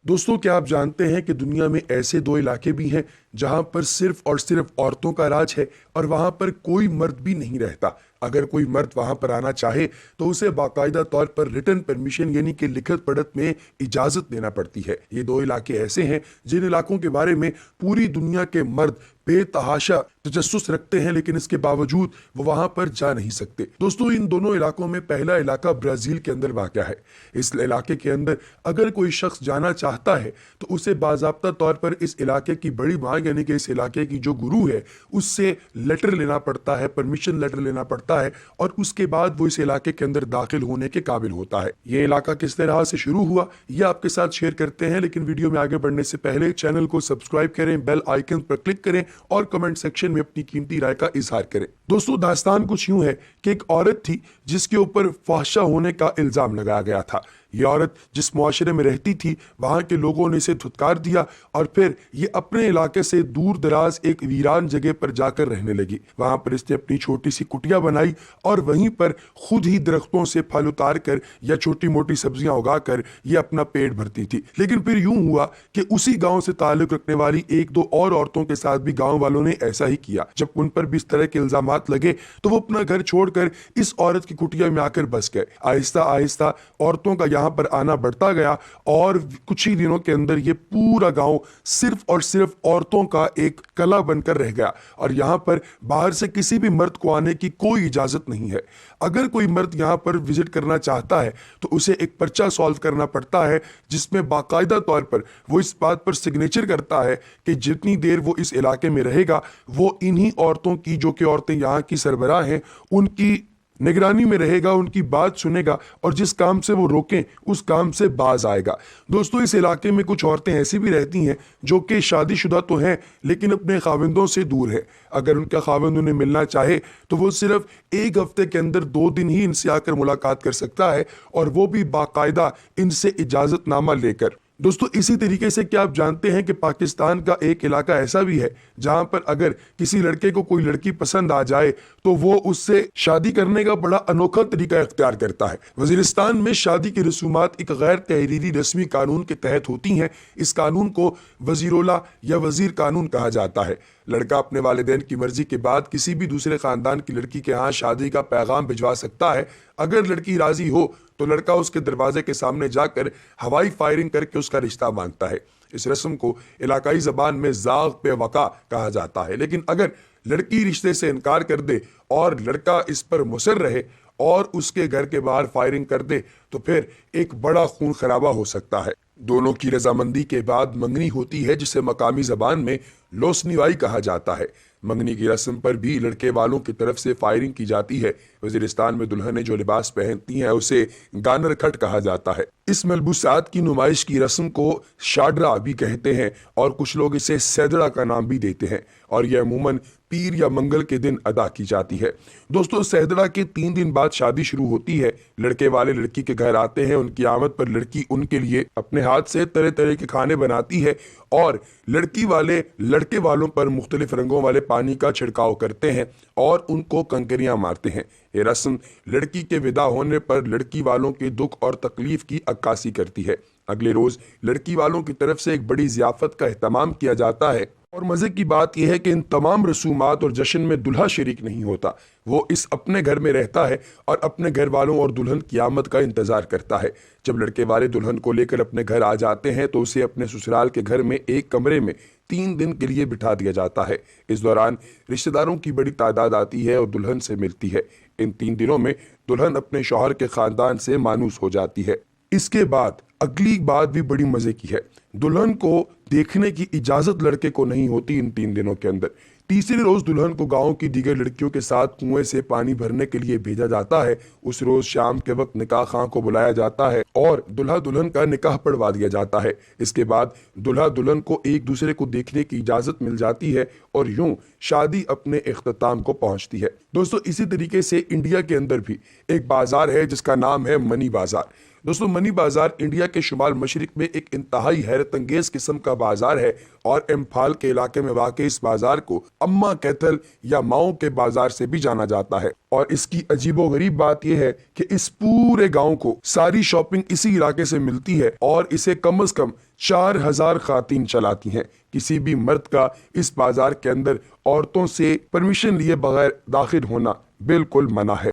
दोस्तों, क्या आप जानते हैं कि दुनिया में ऐसे दो इलाके भी हैं जहां पर सिर्फ और सिर्फ औरतों का राज है और वहां पर कोई मर्द भी नहीं रहता। अगर कोई मर्द वहां पर आना चाहे तो उसे बाकायदा तौर पर रिटर्न परमिशन यानी कि लिखित पढ़त में इजाजत देना पड़ती है। ये दो इलाके ऐसे हैं जिन इलाकों के बारे में पूरी दुनिया के मर्द बेतहाशा तजस्सुस रखते हैं, लेकिन इसके बावजूद वो वहां पर जा नहीं सकते। दोस्तों, इन दोनों इलाकों में पहला इलाका ब्राजील के अंदर वाक़या है। इस इलाके के अंदर अगर कोई शख्स जाना चाहता है तो उसे बाज़ाब्ता तौर पर इस इलाके की बड़ी माँ यानी कि इस इलाके की जो गुरु है उससे लेटर लेना पड़ता है, परमिशन लेटर लेना पड़ता है, और उसके बाद वो इस इलाके के अंदर दाखिल होने के काबिल होता है। ये इलाका किस तरह से शुरू हुआ ये आपके साथ शेयर करते हैं, लेकिन वीडियो में आगे बढ़ने से पहले चैनल को सब्सक्राइब करें, बेल आइकन पर क्लिक करें और कमेंट सेक्शन में अपनी कीमती राय का इजहार करें। दोस्तों, दास्तान कुछ यूं है कि एक औरत थी जिसके ऊपर फाहशा होने का इल्जाम लगाया गया था। ये औरत जिस मुआशरे में रहती थी वहां के लोगों ने इसे धुतकार दिया और फिर ये अपने इलाके से दूर दराज एक वीरान जगह पर जाकर रहने लगी। वहां पर इसने अपनी छोटी सी कुटिया बनाई और वहीं पर खुद ही दरख्तों से फल उतार कर या छोटी मोटी सब्जियां उगाकर ये अपना पेट भरती थी। लेकिन फिर यूं हुआ कि उसी गांव से ताल्लुक रखने वाली एक दो और औरतों के साथ भी गांव वालों ने ऐसा ही किया। जब उन पर भी इस तरह के इल्जामात लगे तो वो अपना घर छोड़कर इस औरत की कुटिया में आकर बस गए। आहिस्ता आहिस्ता औरतों का यहाँ पर आना बढ़ता गया और कुछ ही दिनों के अंदर ये पूरा गांव सिर्फ और सिर्फ औरतों का एक कला बनकर रह गया और यहाँ पर बाहर से किसी भी मर्द को आने की कोई इजाजत नहीं है। अगर कोई मर्द यहाँ पर विजिट करना चाहता है तो उसे एक पर्चा सॉल्व करना पड़ता है जिसमें बाकायदा तौर पर वो इस बात पर सिग्नेचर करता है कि जितनी देर वो इस इलाके में रहेगा वो इन्हीं औरतों की, जो कि औरतें यहाँ की सरबराह हैं, उनकी निगरानी में रहेगा, उनकी बात सुनेगा और जिस काम से वो रोकें उस काम से बाज आएगा। दोस्तों, इस इलाके में कुछ औरतें ऐसी भी रहती हैं जो कि शादीशुदा तो हैं लेकिन अपने खाविंदों से दूर है। अगर उनका खाविंद उन्हें मिलना चाहे तो वो सिर्फ एक हफ्ते के अंदर 2 दिन ही इनसे आकर मुलाकात कर सकता है और वो भी बाकायदा इनसे इजाजतनामा लेकर। दोस्तों, इसी तरीके से क्या आप जानते हैं कि पाकिस्तान का एक इलाका ऐसा भी है जहां पर अगर किसी लड़के को कोई लड़की पसंद आ जाए तो वो उससे शादी करने का बड़ा अनोखा तरीका इख्तियार करता है। वजीरिस्तान में शादी की रसूमात एक गैर तहरीरी रस्मी कानून के तहत होती हैं। इस कानून को वजीरोला या वजीर कानून कहा जाता है। लड़का अपने वालिदैन की मर्जी के बाद किसी भी दूसरे खानदान की लड़की के यहाँ शादी का पैगाम भिजवा सकता है। अगर लड़की राजी हो तो लड़का उसके दरवाजे के सामने जाकर हवाई फायरिंग करके उसका रिश्ता मांगता है। इस रस्म को इलाकाई जबान में जाग पे वका कहा जाता है। लेकिन अगर लड़की रिश्ते से इनकार कर दे और लड़का इस पर मुसर रहे और उसके घर के बाहर फायरिंग कर दे तो फिर एक बड़ा खून खराबा हो सकता है। दोनों की रजामंदी के बाद मंगनी होती है जिसे मकामी जबान में लोसनीवाई कहा जाता है। मंगनी की रस्म पर भी लड़के वालों की तरफ से फायरिंग की जाती है। वजीरिस्तान में दुल्हनें जो लिबास पहनती हैं उसे गानर खट कहा जाता है। इस मलबूसात की नुमाइश की रस्म को शाडरा भी कहते हैं और कुछ लोग इसे सैदड़ा का नाम भी देते हैं और यह अमूमन पीर या मंगल के दिन अदा की जाती है। दोस्तों, सैदड़ा के 3 दिन बाद शादी शुरू होती है। लड़के वाले लड़की के घर आते हैं। उनकी आमद पर लड़की उनके लिए अपने हाथ से तरह तरह के खाने बनाती है और लड़की वाले लड़के वालों पर मुख्तलिफ रंगों वाले पानी का छिड़काव करते हैं और उनको कंकरियां मारते हैं। ये रस्म लड़की के विदा होने पर लड़की वालों के दुख और तकलीफ की अक्कासी करती है। अगले रोज लड़की वालों की तरफ से एक बड़ी जियाफत का एहतमाम किया जाता है और मजे की बात यह है कि इन तमाम रसूमात और जश्न में दुल्हा शरीक नहीं होता। वो इस अपने घर में रहता है और अपने घर वालों और दुल्हन की आमद का इंतजार करता है। जब लड़के वाले दुल्हन को लेकर अपने घर आ जाते हैं तो उसे अपने ससुराल के घर में एक कमरे में 3 दिन के लिए बिठा दिया जाता है। इस दौरान रिश्तेदारों की बड़ी तादाद आती है और दुल्हन से मिलती है। इन 3 दिनों में दुल्हन अपने शौहर के खानदान से मानूस हो जाती है। इसके बाद अगली बात भी बड़ी मजे की है। दुल्हन को देखने की इजाजत लड़के को नहीं होती इन 3 दिनों के अंदर। तीसरे रोज दुल्हन को गांव की दीगर लड़कियों के साथ कुएं से पानी भरने के लिए भेजा जाता है। उस रोज शाम के वक्त निकाह खां को बुलाया जाता है और दुल्हा दुल्हन का निकाह पढ़वा दिया जाता है। इसके बाद दुल्हा दुल्हन को एक दूसरे को देखने की इजाजत मिल जाती है और यूं शादी अपने इख्तिताम को पहुंचती है। दोस्तों, इसी तरीके से इंडिया के अंदर भी एक बाजार है जिसका नाम है मनी बाजार। دوستوں منی بازار انڈیا کے شمال مشرق میں ایک انتہائی حیرت انگیز قسم کا بازار ہے اور امپھال کے علاقے میں واقع اس بازار کو اما کیتھل یا ماؤں کے بازار سے بھی جانا جاتا ہے۔ اور اس کی عجیب و غریب بات یہ ہے کہ اس پورے گاؤں کو ساری شاپنگ اسی علاقے سے ملتی ہے اور اسے کم از کم 4000 خواتین چلاتی ہیں۔ کسی بھی مرد کا اس بازار کے اندر عورتوں سے پرمیشن لیے بغیر داخل ہونا بالکل منع ہے۔